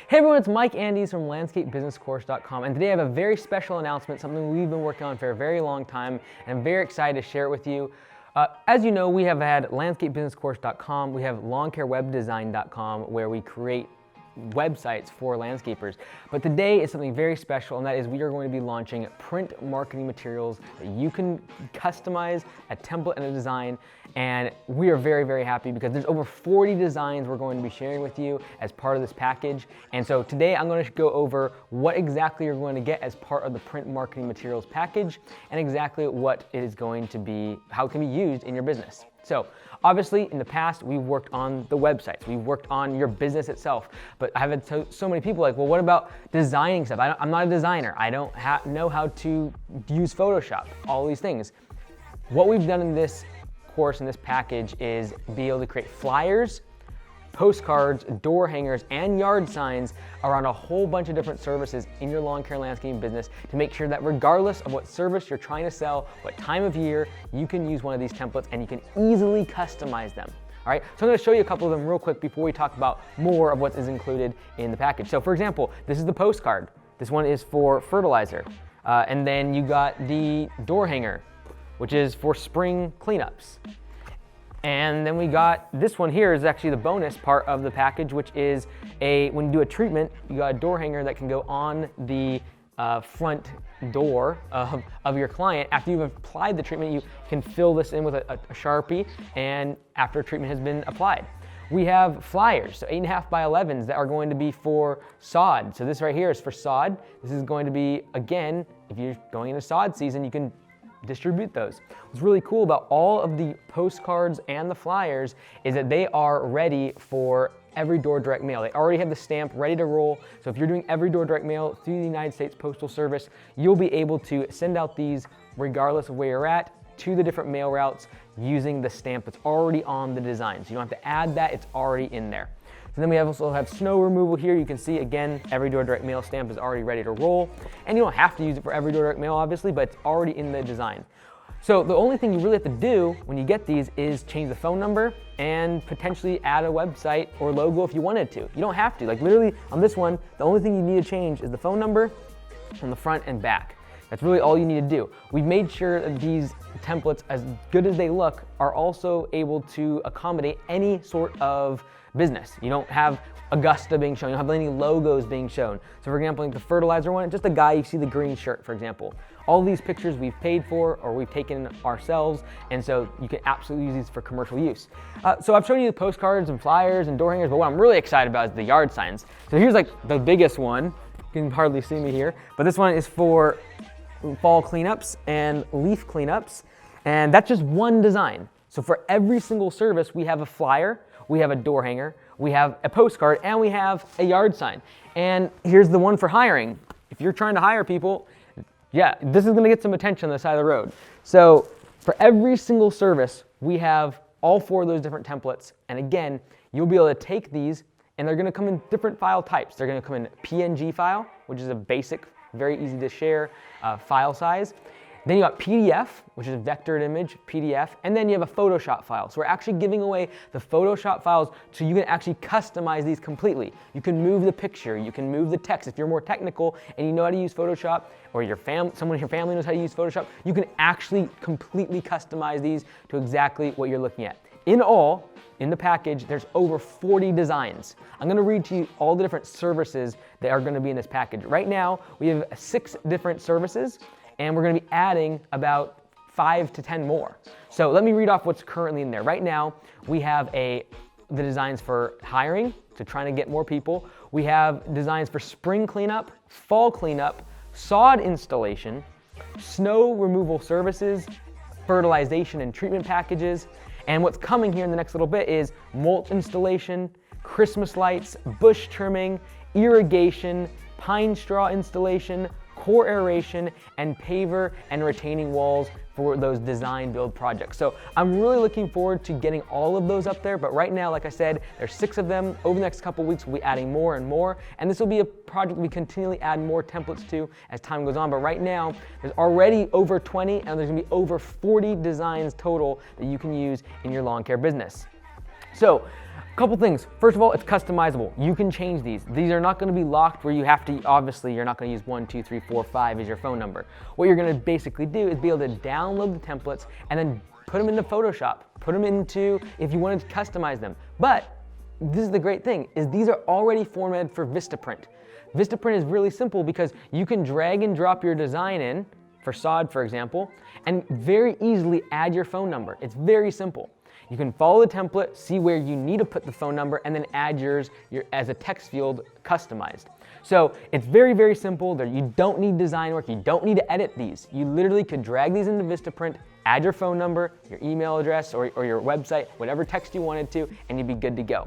Hey everyone, it's Mike Andes from landscapebusinesscourse.com, and today I have a very special announcement, something we've been working on for a very long time, and I'm very excited to share it with you. As you know, we have had landscapebusinesscourse.com, we have lawncarewebdesign.com, where we create websites for landscapers. But today is something very special, and that is we are going to be launching print marketing materials that you can customize a template and a design. And we are very, very happy because there's over 40 designs we're going to be sharing with you as part of this package. And so today I'm going to go over what exactly you're going to get as part of the print marketing materials package and exactly what it is going to be, how it can be used in your business. So obviously in the past we've worked on the websites, we've worked on your business itself, but I've had so many people like, well, what about designing stuff? I'm not a designer. I don't know how to use Photoshop, all these things. What we've done in this course, in this package, is be able to create flyers, postcards, door hangers, and yard signs around a whole bunch of different services in your lawn care landscaping business to make sure that regardless of what service you're trying to sell, what time of year, you can use one of these templates and you can easily customize them. All right, so I'm gonna show you a couple of them real quick before we talk about more of what is included in the package. So for example, this is the postcard. This one is for fertilizer. And then you got the door hanger, which is for spring cleanups. And then we got this one here is actually the bonus part of the package, which is when you do a treatment, you got a door hanger that can go on the front door of your client. After you've applied the treatment, you can fill this in with a Sharpie, and after treatment has been applied. We have flyers, so 8.5 by 11s that are going to be for sod. So this right here is for sod. This is going to be, again, if you're going into sod season, you can distribute those. What's really cool about all of the postcards and the flyers is that they are ready for every door direct mail. They already have the stamp ready to roll. So if you're doing every door direct mail through the United States Postal Service, you'll be able to send out these regardless of where you're at to the different mail routes using the stamp that's already on the design. So you don't have to add that, it's already in there. And then we also have snow removal here. You can see, again, every door direct mail stamp is already ready to roll. And you don't have to use it for every door direct mail, obviously, but it's already in the design. So the only thing you really have to do when you get these is change the phone number and potentially add a website or logo if you wanted to. You don't have to. Like literally on this one, the only thing you need to change is the phone number on the front and back. That's really all you need to do. We've made sure that these templates, as good as they look, are also able to accommodate any sort of business. You don't have Augusta being shown, you don't have any logos being shown. So for example, like the fertilizer one, just a guy, you see the green shirt, for example. All these pictures we've paid for or we've taken ourselves, and so you can absolutely use these for commercial use. So I've shown you the postcards and flyers and door hangers, but what I'm really excited about is the yard signs. So here's like the biggest one. You can hardly see me here, but this one is for fall cleanups and leaf cleanups, and that's just one design. So for every single service, we have a flyer, we have a door hanger, we have a postcard, and we have a yard sign. And here's the one for hiring. If you're trying to hire people, yeah, this is gonna get some attention on the side of the road. So for every single service, we have all 4 of those different templates. And again, you'll be able to take these, and they're gonna come in different file types. They're gonna come in PNG file, which is a basic, very easy to share file size. Then you got PDF, which is a vectored image, PDF, and then you have a Photoshop file. So we're actually giving away the Photoshop files so you can actually customize these completely. You can move the picture, you can move the text. If you're more technical and you know how to use Photoshop, or someone in your family knows how to use Photoshop, you can actually completely customize these to exactly what you're looking at. In all, in the package, there's over 40 designs. I'm gonna read to you all the different services that are gonna be in this package. Right now, we have 6 different services, and we're gonna be adding about 5 to 10 more. So let me read off what's currently in there. Right now, we have the designs for hiring, so trying to get more people. We have designs for spring cleanup, fall cleanup, sod installation, snow removal services, fertilization and treatment packages, and what's coming here in the next little bit is mulch installation, Christmas lights, bush trimming, irrigation, pine straw installation, core aeration, and paver and retaining walls for those design build projects. So I'm really looking forward to getting all of those up there, but right now, like I said, there's 6 of them. Over the next couple weeks, we'll be adding more and more, and this will be a project we continually add more templates to as time goes on, but right now, there's already over 20, and there's gonna be over 40 designs total that you can use in your lawn care business. So Couple things. First of all, it's customizable. You can change these. These are not going to be locked where you have to, obviously, you're not going to use 1, 2, 3, 4, 5 as your phone number. What you're going to basically do is be able to download the templates and then put them into Photoshop, put them into, if you wanted to customize them. But this is the great thing, is these are already formatted for Vistaprint. Vistaprint is really simple because you can drag and drop your design in, for sod, for example, and very easily add your phone number. It's very simple. You can follow the template, see where you need to put the phone number, and then add yours as a text field customized. So it's very, very simple. You don't need design work. You don't need to edit these. You literally could drag these into Vistaprint, add your phone number, your email address, or your website, whatever text you wanted to, and you'd be good to go.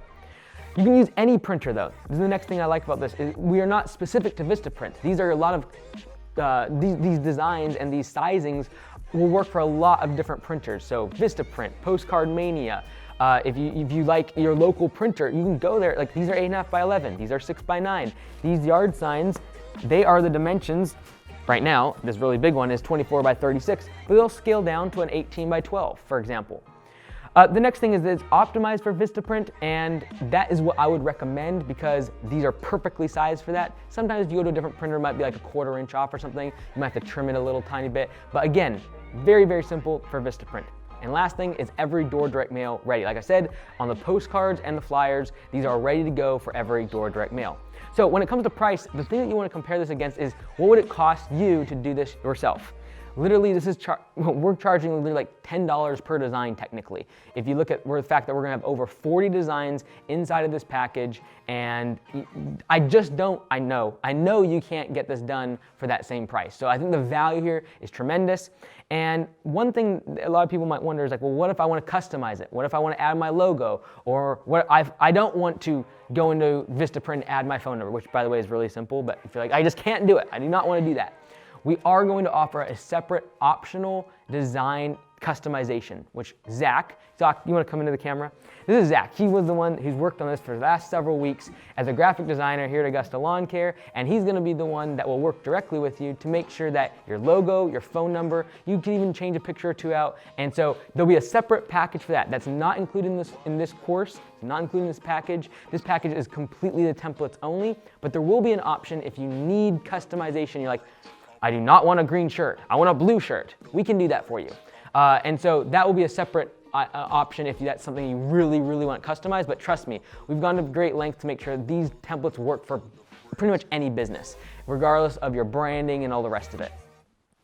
You can use any printer though. This is the next thing I like about this, is we are not specific to Vistaprint. These are a lot of, these designs and these sizings will work for a lot of different printers. So Vistaprint, Postcard Mania. If you like your local printer, you can go there. Like these are 8.5 by 11. These are 6 by 9. These yard signs, they are the dimensions. Right now, this really big one is 24 by 36, but they'll scale down to an 18 by 12, for example. The next thing is that it's optimized for Vistaprint, and that is what I would recommend because these are perfectly sized for that. Sometimes if you go to a different printer, it might be like a 1/4 inch off or something. You might have to trim it a little tiny bit. But again, very, very simple for Vistaprint. And last thing is every door direct mail ready. Like I said, on the postcards and the flyers, these are ready to go for every door direct mail. So when it comes to price, the thing that you want to compare this against is what would it cost you to do this yourself? Literally, this is we're charging literally like $10 per design technically. If you look at the fact that we're gonna have over 40 designs inside of this package, and I know you can't get this done for that same price. So I think the value here is tremendous. And one thing a lot of people might wonder is like, well, what if I want to customize it? What if I want to add my logo? Or what I don't want to go into Vistaprint and add my phone number, which by the way is really simple, but if you're like, I just can't do it. I do not want to do that. We are going to offer a separate optional design customization, which Zach, you want to come into the camera? This is Zach. He was the one who's worked on this for the last several weeks as a graphic designer here at Augusta Lawn Care, and he's going to be the one that will work directly with you to make sure that your logo, your phone number, you can even change a picture or two out, and so there'll be a separate package for that. That's not included in this course, it's not included in this package. This package is completely the templates only, but there will be an option if you need customization. You're like, I do not want a green shirt, I want a blue shirt. We can do that for you. And so that will be a separate option if that's something you really, really want customized. But trust me, we've gone to great lengths to make sure these templates work for pretty much any business, regardless of your branding and all the rest of it.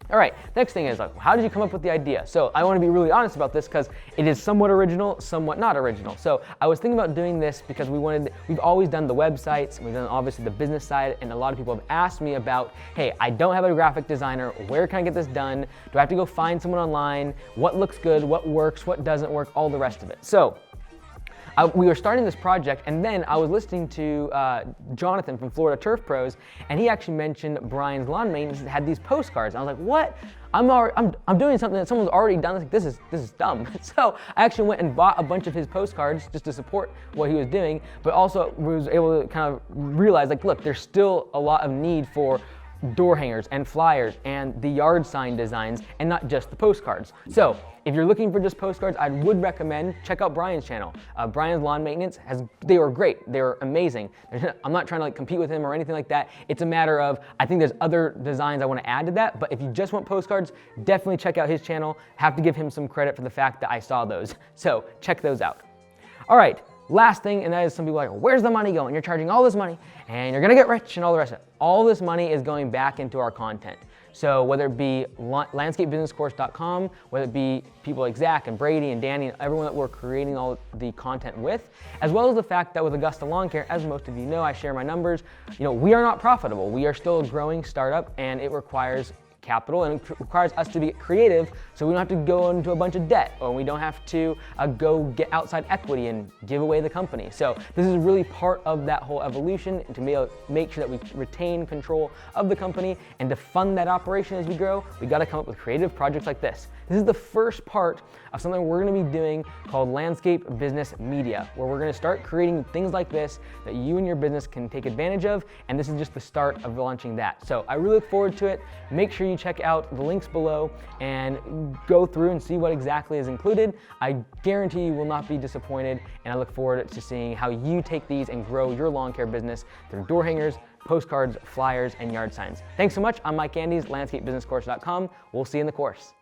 All right, next thing is like, how did you come up with the idea? So I want to be really honest about this because it is somewhat original, somewhat not original. So I was thinking about doing this because we've always done the websites, we've done obviously the business side, and a lot of people have asked me about, hey, I don't have a graphic designer, where can I get this done? Do I have to go find someone online? What looks good, what works, what doesn't work, all the rest of it. So we were starting this project, and then I was listening to Jonathan from Florida Turf Pros, and he actually mentioned Brian's Lawn Maintenance had these postcards. And I was like, what? I'm doing something that someone's already done. I was like, this is dumb. So I actually went and bought a bunch of his postcards just to support what he was doing, but also was able to kind of realize, like, look, there's still a lot of need for door hangers and flyers and the yard sign designs and not just the postcards. So if you're looking for just postcards, I would recommend check out Brian's channel. Brian's Lawn Maintenance they were great. They were amazing. I'm not trying to like compete with him or anything like that. It's a matter of, I think there's other designs I want to add to that, but if you just want postcards, definitely check out his channel. Have to give him some credit for the fact that I saw those. So check those out. All right. Last thing, and that is some people are like, where's the money going? You're charging all this money and you're gonna get rich and all the rest of it. All this money is going back into our content. So whether it be landscapebusinesscourse.com, whether it be people like Zach and Brady and Danny and everyone that we're creating all the content with, as well as the fact that with Augusta Lawn Care, as most of you know, I share my numbers, we are not profitable. We are still a growing startup and it requires capital and it requires us to be creative so we don't have to go into a bunch of debt or we don't have to go get outside equity and give away the company. So this is really part of that whole evolution, and to be able to make sure that we retain control of the company and to fund that operation as we grow, we got to come up with creative projects like this. This is the first part of something we're going to be doing called Landscape Business Media, where we're going to start creating things like this that you and your business can take advantage of, and this is just the start of launching that. So I really look forward to it. Make sure you you check out the links below and go through and see what exactly is included. I guarantee you will not be disappointed, and I look forward to seeing how you take these and grow your lawn care business through door hangers, postcards, flyers, and yard signs. Thanks so much. I'm Mike Andes, landscapebusinesscourse.com. We'll see you in the course.